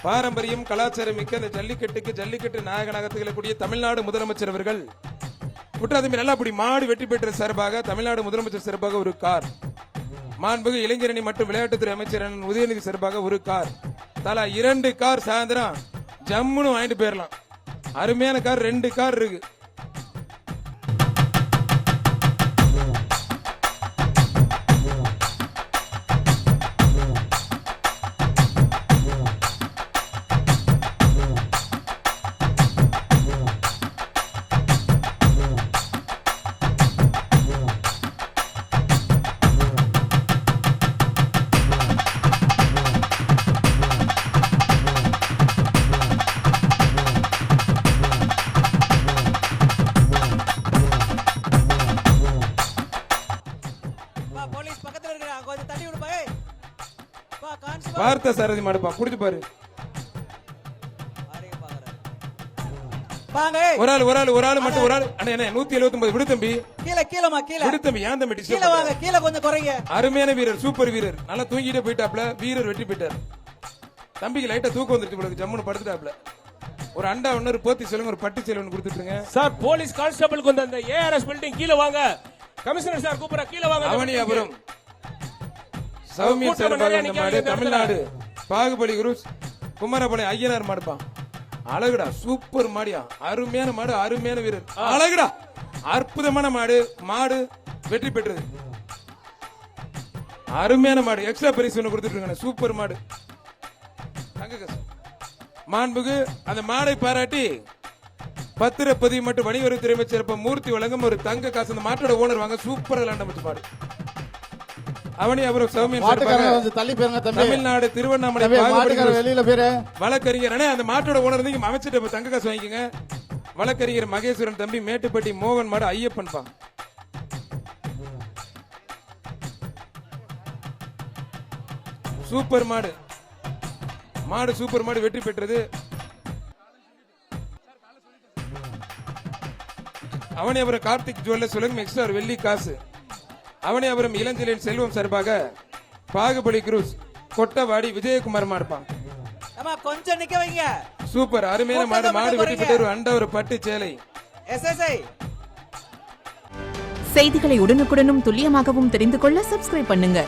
பாரம்பரியம் கலாச்சாரம் மிக்க இந்த ஜல்லிக்கட்டு நாயகனாக திகழக்கூடிய தமிழ்நாடு முதலமைச்சர் அவர்கள் குற்றாதம்பி நல்லா அப்படி மாடு வெற்றி பெற்ற சார்பாக தமிழ்நாடு முதலமைச்சர் சார்பாக ஒரு கார், மாண்புமிகு இளைஞரணி மற்றும் விளையாட்டுத்துறை அமைச்சர் உதயநிதி சார்பாக ஒரு கார், தலா 2 கார் சாயந்தரம் ஜம்முன்னு வாங்கிட்டு போயிடலாம். அருமையான கார், 2 கார் இருக்கு. பார்த்த சாரதி மாடுப்பா, குடிச்சு பாரு. ஒரு ஆள் மட்டும், ஒரு ஆள். அண்ணே 179 விடு தம்பி. விடு தம்பி, ஏன் தம்பி அருமையான வீரர், சூப்பர் வீரர். நல்லா தூங்கிட்டே போயிட்டாப்ல, வீரர் வெற்றி பெற்றார். தம்பிக்கு லைட்டா தூக்கம் வந்துருச்சு, ஜம்முன்னு படுத்துட்டாப்ல. ஒரு அண்டா ஒன்னு போத்தி செல்லுங்க, ஒரு பட்டு செல்வன் கொடுத்துட்டுங்க சார். போலீஸ் கான்ஸ்டபிளுக்கு வந்து அந்த ஏஆர்எஸ் பில்டிங் கீழே வாங்க. கமிஷனர் சார் கூப்பிடுற, கீழே வாங்க. அவனியாபுரம் சௌமியன் சார்பாக இந்த மாடு தமிழ்நாடு பாகுபலி குரூஸ் குமாரபாளையம் ஐயனார் மாடுப்பான். அழகுடா, சூப்பர் மாடியா, அருமையான மாடு, அருமையான வீரர், அழகுடா, அற்புதமான மாடு. மாடு வெற்றி பெற்றது, அருமையான மாடு. எக்ஸ்ட்ரா பரிசு ஒன்று கொடுத்துட்டு, சூப்பர் மாடு. மாண்புக்கு அந்த மாடை பாராட்டி பத்திரப்பதிவு மற்றும் வணிகவரித்துறை அமைச்சர் மூர்த்தி வழங்கும் ஒரு தங்க காசு. அந்த மாட்டோட ஓனர் வாங்க, சூப்பர் விளையாண்ட மாடு. அவனி அப்புறம் சௌமியன் தமிழ்நாடு திருவண்ணாமலை வழக்கறிஞர். அந்த மாட்டோட ஓனர் அமைச்சிட்டு தங்க காசு வாங்கிக்கோங்க. வழக்கறிஞர் மகேஸ்வரன் தம்பி, மேட்டுப்பட்டி மோகன் மாடு ஐயப்பன் பா. சூப்பர் மாடு, மாடு சூப்பர் மாடு வெற்றி பெற்றது. அவனியாபுரம் கார்த்திக் ஜுவல்லர்ஸ் சொல்லுங்க எக்ஸ்ட்ரா ஒரு வெள்ளி காசு. அவனியாபுரம் இளஞ்சலின் செல்வம் சார்பாக பாகுபலி குரூஸ் கொட்டவாடி விஜயகுமார் மாடுப்பான். கொஞ்சம் நிக்க வைங்க. சூப்பர், அருமையான மாடு. மாடு வெட்டி பெற்ற ஒரு அண்டா, ஒரு பட்டு சேலை. செய்திகளை உடனுக்குடனும் துல்லியமாகவும் தெரிந்து கொள்ள சப்ஸ்கிரைப் பண்ணுங்க.